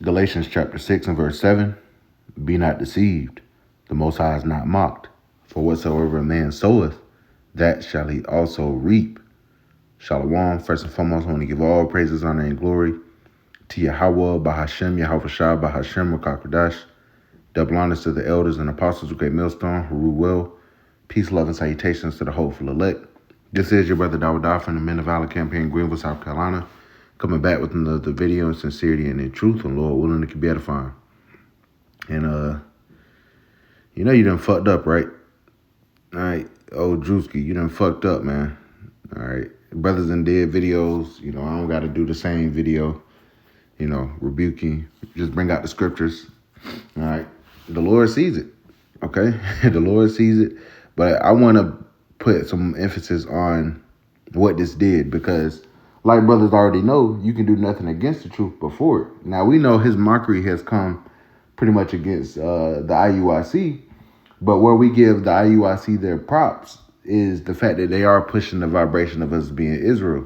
Galatians chapter 6 and verse 7. Be not deceived. The Most High is not mocked. For whatsoever a man soweth, that shall he also reap. Shalom. First and foremost, I want to give all praises, honor, and glory to Yahweh, Bahashem, Yahweh Shah, Bahashem, Rakakradash. Double honors to the elders and apostles of Great Millstone, who rule well. Peace, love, and salutations to the hopeful elect. This is your brother Dawah from the Men of Valor campaign, Greenville, South Carolina, coming back with another video in sincerity and in truth, and Lord willing, it can be edifying. And you know you done fucked up, right? All right, old druski, you done fucked up, man. All right, brothers and dead videos. You know, I don't got to do the same video. You know, rebuking. Just bring out the scriptures. All right, the Lord sees it. Okay, the Lord sees it. But I want to put some emphasis on what this did, because, like brothers already know, you can do nothing against the truth before it. Now we know his mockery has come pretty much against the IUIC. But where we give the IUIC their props is the fact that they are pushing the vibration of us being Israel.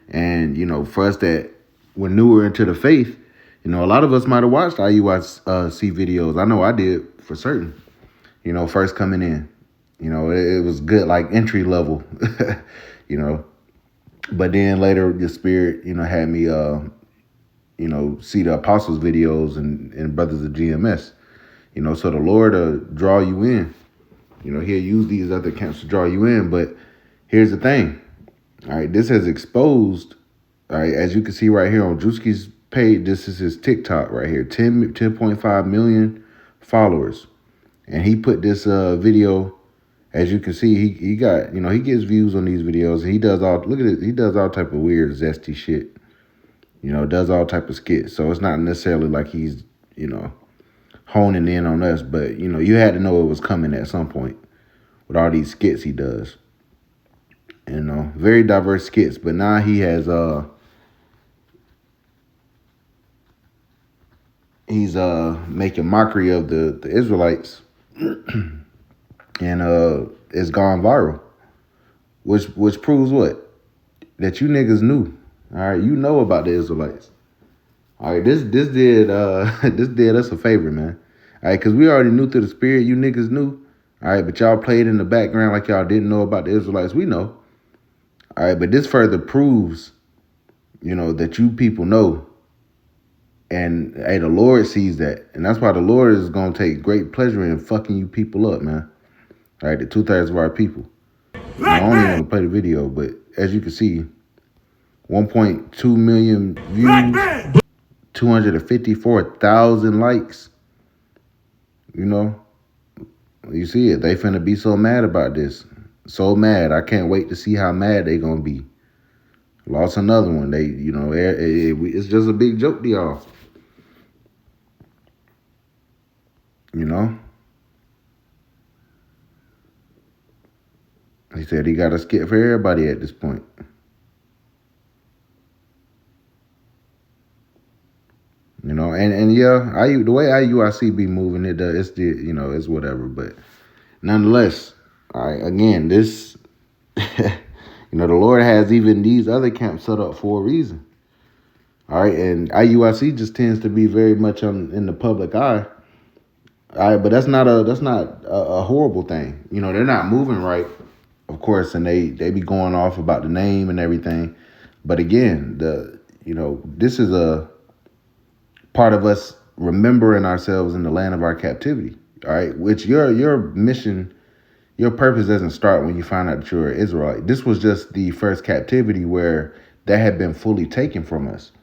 And, you know, for us that were newer into the faith, you know, a lot of us might have watched IUIC videos. I know I did for certain, you know, first coming in. You know, it was good, like entry level, you know. But then later the Spirit, you know, had me, you know, see the apostles videos and brothers of GMS. You know, so the Lord will draw you in. You know, he'll use these other camps to draw you in. But here's the thing. All right, this has exposed, all right, as you can see right here on Druski's page, this is his TikTok right here, 10.5 million followers. And he put this video, as you can see, he got, you know, he gets views on these videos. And he does all, look at it, he does all type of weird, zesty shit. You know, does all type of skits. So it's not necessarily like he's, you know, honing in on us, but you know, you had to know it was coming at some point with all these skits he does. You know, very diverse skits, but now he has he's making mockery of the Israelites and it's gone viral. Which proves what? That you niggas knew. All right, you know about the Israelites. All right, this did this did us a favor, man. All right, because we already knew through the Spirit. You niggas knew. All right, but y'all played in the background like y'all didn't know about the Israelites. We know. All right, but this further proves, you know, that you people know. And, hey, the Lord sees that. And that's why the Lord is going to take great pleasure in fucking you people up, man. All right, the 2/3 of our people. Now, I don't even want to play the video, but as you can see, 1.2 million views. 254,000 likes. You know, you see it. They finna be so mad about this. So mad. I can't wait to see how mad they gonna be. Lost another one. They, you know, it's just a big joke to y'all. You know? He said he got a skit for everybody at this point. You know, and yeah, the way IUIC be moving, it's the, you know, it's whatever. But nonetheless, all right, again, this, you know, the Lord has even these other camps set up for a reason. All right, and IUIC just tends to be very much in the public eye. All right, but that's not a horrible thing. You know, they're not moving right, of course, and they be going off about the name and everything. But again, you know, this is a part of us remembering ourselves in the land of our captivity, all right? Which your mission, your purpose doesn't start when you find out that you're an Israelite. This was just the first captivity where that had been fully taken from us,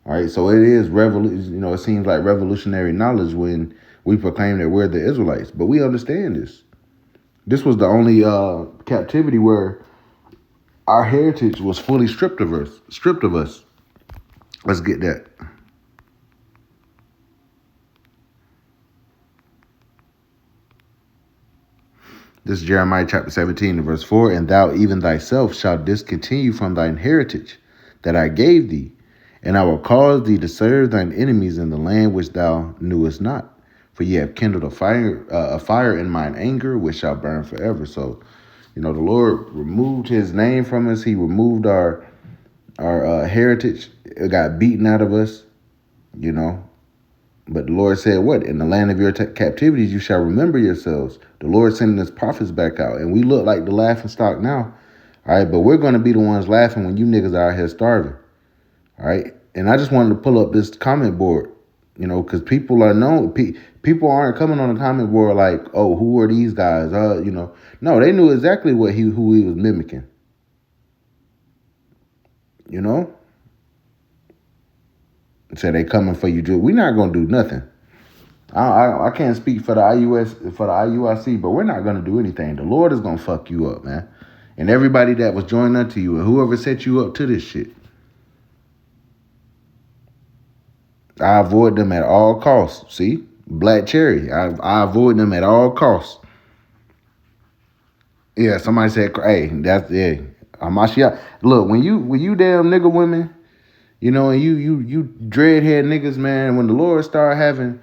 all right? So it is you know, it seems like revolutionary knowledge when we proclaim that we're the Israelites, but we understand this. This was the only captivity where our heritage was fully stripped of us. Let's get that. This is Jeremiah chapter 17 and verse 4. And thou even thyself shalt discontinue from thine heritage that I gave thee, and I will cause thee to serve thine enemies in the land which thou knewest not. For ye have kindled a fire in mine anger, which shall burn forever. So, you know, the Lord removed his name from us. He removed our heritage. It got beaten out of us, you know. But the Lord said, what? In the land of your captivities, you shall remember yourselves. The Lord sending his prophets back out. And we look like the laughing stock now. All right. But we're going to be the ones laughing when you niggas are out here starving. All right. And I just wanted to pull up this comment board, because people are known. People aren't coming on the comment board like, oh, who are these guys? No, they knew exactly who he was mimicking. Say they coming for you, Drew. We're not gonna do nothing. I can't speak for the IUIC, but we're not gonna do anything. The Lord is gonna fuck you up, man. And everybody that was joined unto you, and whoever set you up to this shit, I avoid them at all costs. See, Black Cherry, I avoid them at all costs. Yeah, somebody said, hey, that's Amashiach. Look, when you damn nigga women. And you dreadhead niggas, man, when the Lord start having,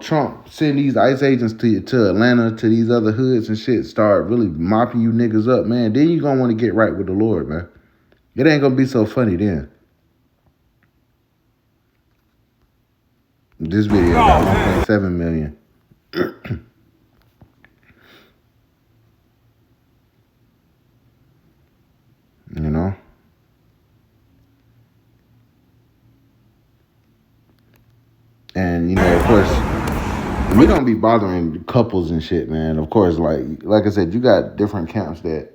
Trump send these ICE agents to Atlanta, to these other hoods and shit, start really mopping you niggas up, man, then you gonna want to get right with the Lord, man. It ain't gonna be so funny then. This video got 1.7 million. And, of course, we don't be bothering couples and shit, man. Of course, like I said, you got different camps that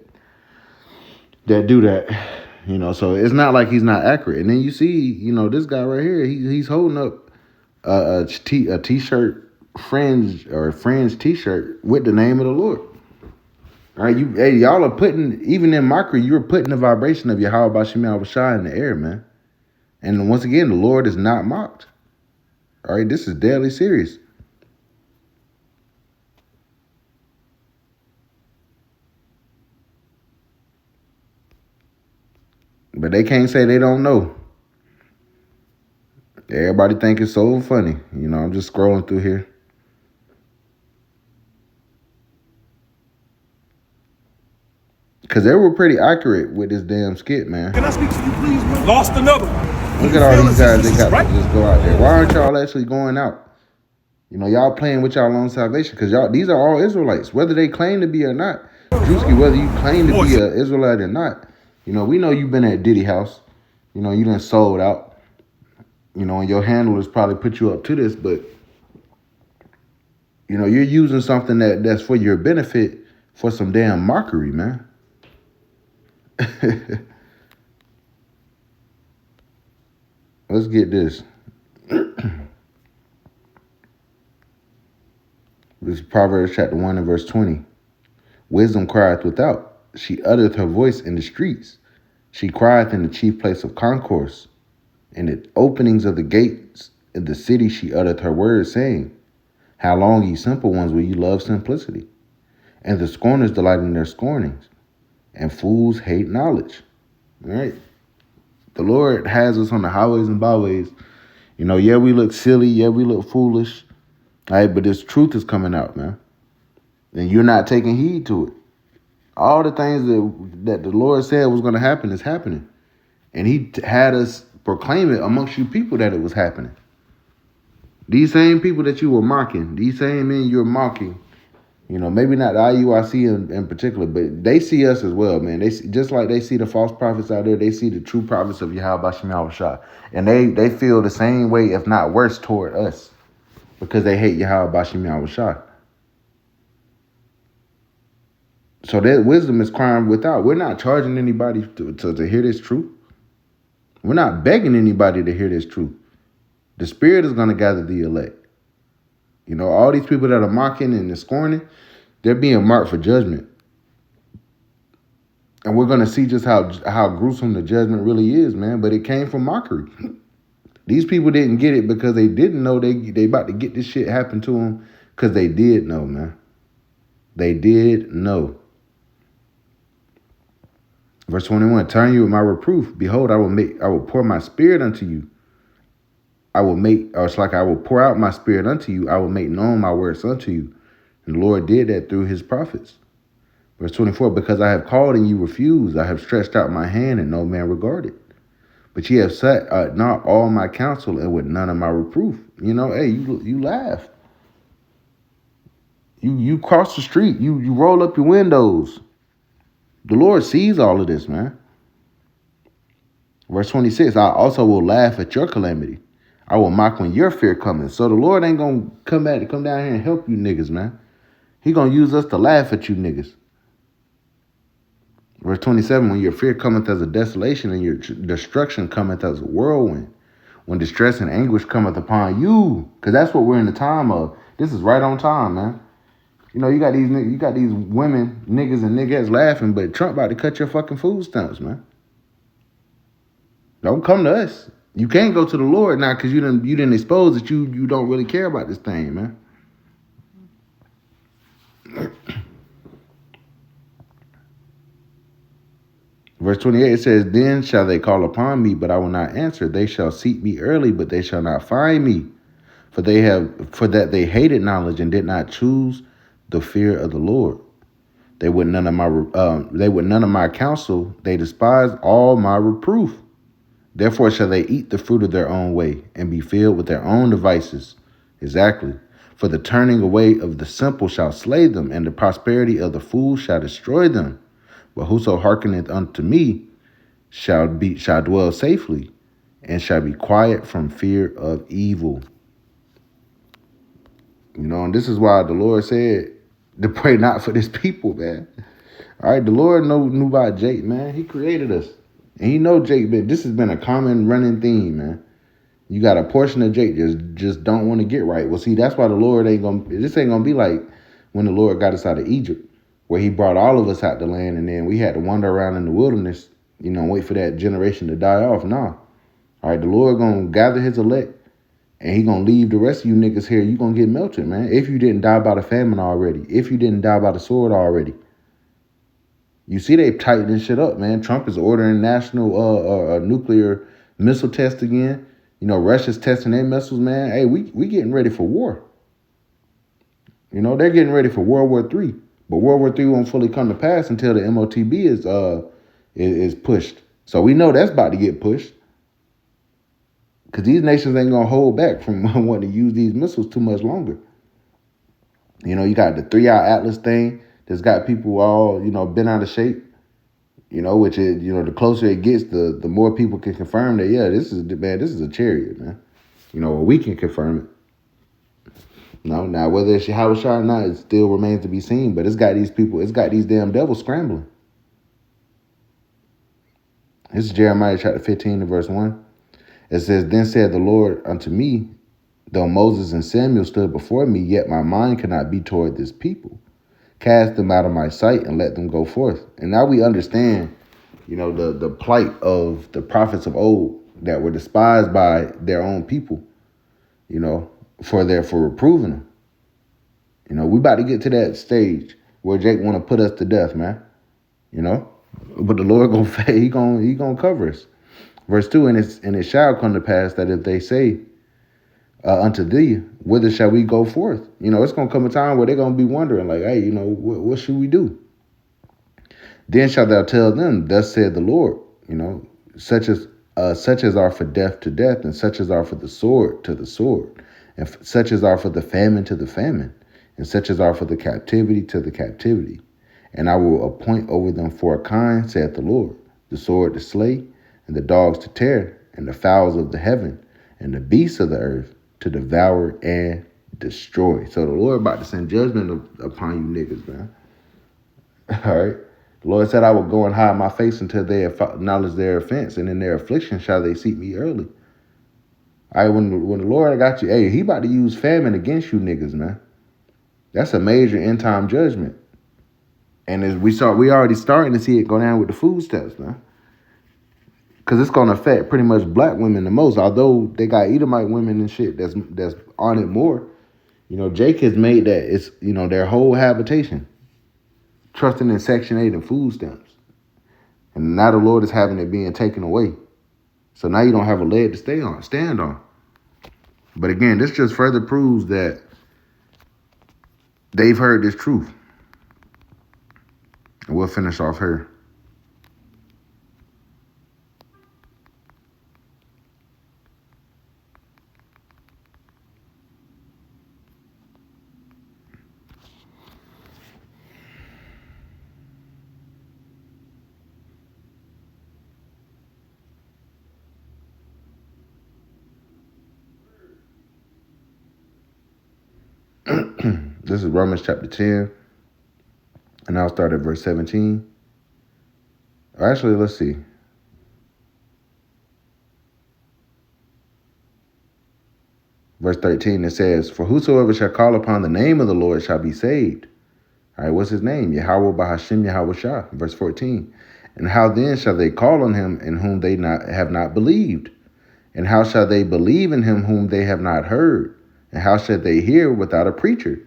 do that, so it's not like he's not accurate. And then you see, this guy right here, he's holding up a t-shirt, fringe t-shirt with the name of the Lord. All right, y'all are putting, even in mockery, you're putting the vibration of Yahweh Bashim Yahushua in the air, man. And once again, the Lord is not mocked. All right, this is deadly serious. But they can't say they don't know. Everybody think it's so funny. I'm just scrolling through here. Because they were pretty accurate with this damn skit, man. Can I speak to you, please? Lost another. Look at all these guys they got to just go out there. Why aren't y'all actually going out? Y'all playing with y'all own salvation. Because these are all Israelites, whether they claim to be or not. Druski, whether you claim to be an Israelite or not. We know you've been at Diddy house. You done sold out. And your handlers probably put you up to this, but you're using something that's for your benefit for some damn mockery, man. Let's get this. This is Proverbs chapter 1 and verse 20. Wisdom crieth without. She uttereth her voice in the streets. She crieth in the chief place of concourse. In the openings of the gates in the city she uttereth her words, saying, how long, ye simple ones, will you love simplicity? And the scorners delight in their scornings, and fools hate knowledge. All right? The Lord has us on the highways and byways. Yeah, we look silly. Yeah, we look foolish. All right, but this truth is coming out, man. And you're not taking heed to it. All the things that the Lord said was going to happen is happening. And he had us proclaim it amongst you people that it was happening. These same people that you were mocking, these same men you're mocking, maybe not the IUIC in particular, but they see us as well, man. They see, just like they see the false prophets out there, they see the true prophets of Yahweh Bashim Yahushua. And they feel the same way, if not worse, toward us because they hate Yahweh Bashim Yahushua. So that wisdom is crying without. We're not charging anybody to hear this truth. We're not begging anybody to hear this truth. The Spirit is going to gather the elect. All these people that are mocking and scorning, they're being marked for judgment. And we're going to see just how gruesome the judgment really is, man. But it came from mockery. These people didn't get it because they didn't know they about to get this shit happen to them because they did know, man. They did know. Verse 21, turn you with my reproof. Behold, I will pour my spirit unto you. I will pour out my spirit unto you. I will make known my words unto you. And the Lord did that through his prophets. Verse 24, because I have called and you refused. I have stretched out my hand and no man regarded. But ye have sat not all my counsel and with none of my reproof. Hey, you laugh. You cross the street. You roll up your windows. The Lord sees all of this, man. Verse 26, I also will laugh at your calamity. I will mock when your fear cometh. So the Lord ain't gonna come down here and help you niggas, man. He gonna use us to laugh at you niggas. Verse 27, when your fear cometh as a desolation and your destruction cometh as a whirlwind. When distress and anguish cometh upon you. Because that's what we're in the time of. This is right on time, man. You got these women, niggas and niggas laughing, but Trump about to cut your fucking food stamps, man. Don't come to us. You can't go to the Lord now because you didn't expose that you don't really care about this thing, man. Verse 28, it says, Then shall they call upon me, but I will not answer. They shall seek me early, but they shall not find me. For that they hated knowledge and did not choose the fear of the Lord. They would none of my counsel. They despised all my reproof. Therefore shall they eat the fruit of their own way and be filled with their own devices. Exactly. For the turning away of the simple shall slay them, and the prosperity of the fool shall destroy them. But whoso hearkeneth unto me shall dwell safely, and shall be quiet from fear of evil. And this is why the Lord said to pray not for this people, man. All right, the Lord knew about Jake, man. He created us. And he know Jake, this has been a common running theme, man. You got a portion of Jake just don't want to get right. Well, see, that's why the Lord ain't gonna be like when the Lord got us out of Egypt, where he brought all of us out the land and then we had to wander around in the wilderness, wait for that generation to die off. Nah. All right, the Lord gonna gather his elect and he gonna leave the rest of you niggas here. You gonna get melted, man. If you didn't die by the famine already, if you didn't die by the sword already. You see they tightening shit up, man. Trump is ordering national nuclear missile test again. Russia's testing their missiles, man. Hey, we getting ready for war. They're getting ready for World War III. But World War III won't fully come to pass until the MOTB is pushed. So we know that's about to get pushed. Because these nations ain't going to hold back from wanting to use these missiles too much longer. You got the 3-hour Atlas thing that's got people all, bent out of shape. Which is, the closer it gets, the more people can confirm that, yeah, this is a chariot, man. We can confirm it. Now whether it's Yahweh Shah or not, it still remains to be seen. But it's got these damn devils scrambling. This is Jeremiah chapter 15 and verse 1. It says, Then said the Lord unto me, though Moses and Samuel stood before me, yet my mind cannot be toward this people. Cast them out of my sight and let them go forth. And now we understand, the plight of the prophets of old that were despised by their own people, for reproving them. We about to get to that stage where Jake want to put us to death, man. But the Lord he gonna cover us. Verse 2, and it shall come to pass that if they say unto thee, whither shall we go forth? It's going to come a time where they're going to be wondering, like, hey, what should we do? Then shalt thou tell them, thus said the Lord, such as are for death to death, and such as are for the sword to the sword, and such as are for the famine to the famine, and such as are for the captivity to the captivity. And I will appoint over them for a kind, saith the Lord, the sword to slay, and the dogs to tear, and the fowls of the heaven, and the beasts of the earth to devour and destroy. So the Lord about to send judgment upon you niggas, man. All right. The Lord said, I will go and hide my face until they acknowledge their offense, and in their affliction shall they seek me early. All right, when the Lord got you, hey, he about to use famine against you niggas, man. That's a major end time judgment. And as we already starting to see it go down with the food stamps, man. Because it's going to affect pretty much black women the most. Although they got Edomite women and shit that's on it more. Jake has made that it's, their whole habitation. Trusting in Section 8 and food stamps. And now the Lord is having it being taken away. So now you don't have a leg to stand on. But again, this just further proves that they've heard this truth. And we'll finish off here. This is Romans chapter 10, and I'll start at verse 17. Or actually, let's see. Verse 13, it says, "For whosoever shall call upon the name of the Lord shall be saved." All right, what's his name? Yahweh Bahashim Yahweh Shah. Verse 14. "And how then shall they call on him in whom they have not believed? And how shall they believe in him whom they have not heard? And how shall they hear without a preacher?"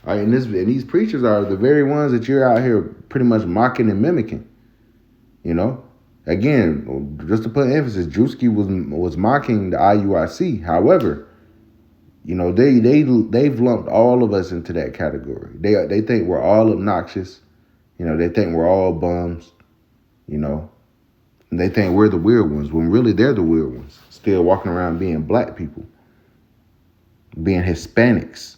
All right, and these preachers are the very ones that you're out here pretty much mocking and mimicking. You know? Again, just to put emphasis, druski was mocking the IUIC. However, you know, they've lumped all of us into that category. They think we're all obnoxious. You know, they think we're all bums. You know, and they think we're the weird ones when really they're the weird ones. Still walking around being black people, being Hispanics.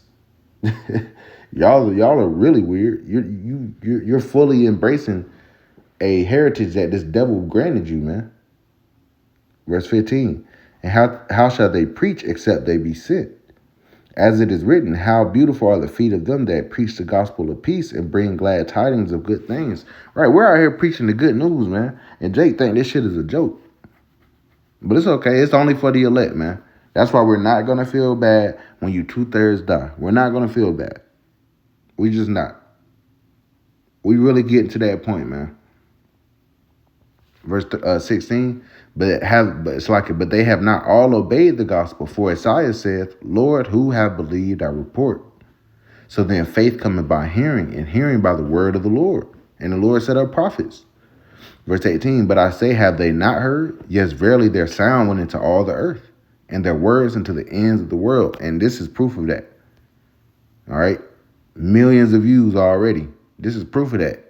y'all are really weird. You're fully embracing a heritage that this devil granted you, man. Verse 15. "And how shall they preach except they be sent? As it is written, how beautiful are the feet of them that preach the gospel of peace and bring glad tidings of good things." Right, we're out here preaching the good news, man. And Jake think this shit is a joke. But it's okay. It's only for the elect, man. That's why we're not going to feel bad when you 2/3 die. We're not going to feel bad. We just not. We really getting to that point, man. Verse 16, but they have not all obeyed the gospel. For Isaiah saith, "Lord, who have believed our report?" So then faith cometh by hearing, and hearing by the word of the Lord. And the Lord set up prophets. Verse 18, "But I say, have they not heard? Yes, verily their sound went into all the earth, and their words into the ends of the world." And this is proof of that. All right? Millions of views already. This is proof of that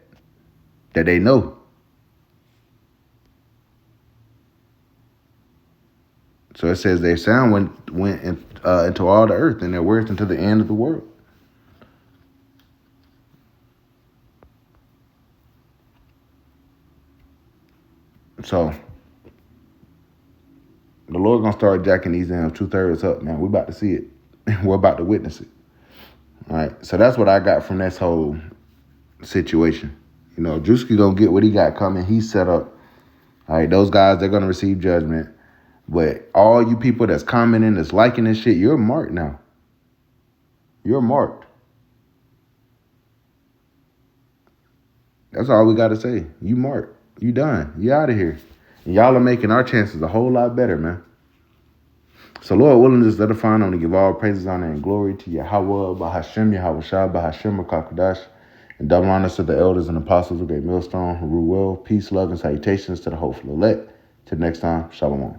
they know. So it says their sound went into all the earth, and their words into the end of the world. So the Lord gonna start jacking these 2/3 up, man. We're about to see it. We're about to witness it. All right. So that's what I got from this whole situation. You know, Druski gonna get what he got coming. He's set up. All right, those guys, they're gonna receive judgment. But all you people that's commenting, that's liking this shit, you're marked now. You're marked. That's all we got to say. You marked. You done. You out of here. And y'all are making our chances a whole lot better, man. So Lord willing, just let it find on to give all praises, honor, and glory to Yahweh, Bahashim, Yahweh Shah, Bahashim, Kakadash, and double honors to the elders and apostles of Great Millstone who rule well. Peace, love, and salutations to the hopeful elect. Till next time, Shalom.